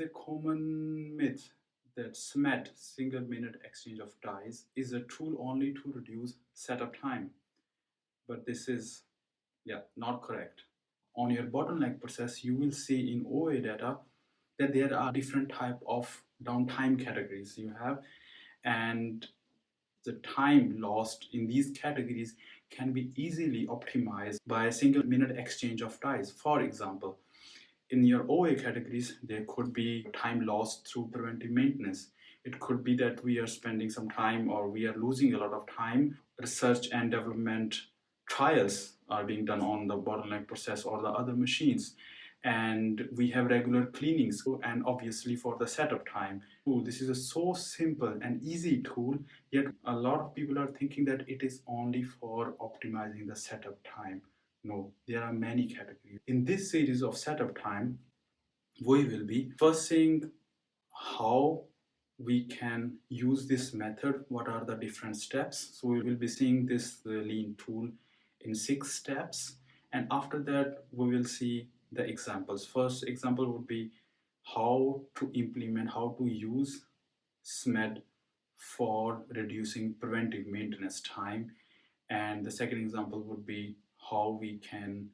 a common myth that SMED, single minute exchange of dies, is a tool only to reduce setup time. But this is, not correct. On your bottleneck process, you will see in OA data that there are different type of downtime categories you have, and the time lost in these categories can be easily optimized by a single minute exchange of dies. For example, in your OA categories, there could be time lost through preventive maintenance. It could be that we are spending some time or we are losing a lot of time. Research and development trials are being done on the bottleneck process or the other machines. And we have regular cleanings and obviously for the setup time. This is a so simple and easy tool, yet a lot of people are thinking that it is only for optimizing the setup time. No, there are many categories. In this series of setup time, we will be first seeing how we can use this method, what are the different steps. So we will be seeing this lean tool in 6 steps. And after that, we will see the examples. First example would be how to implement, how to use SMED for reducing preventive maintenance time. And the second example would be how we can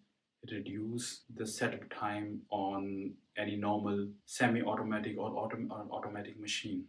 reduce the setup time on any normal semi-automatic or automatic machine.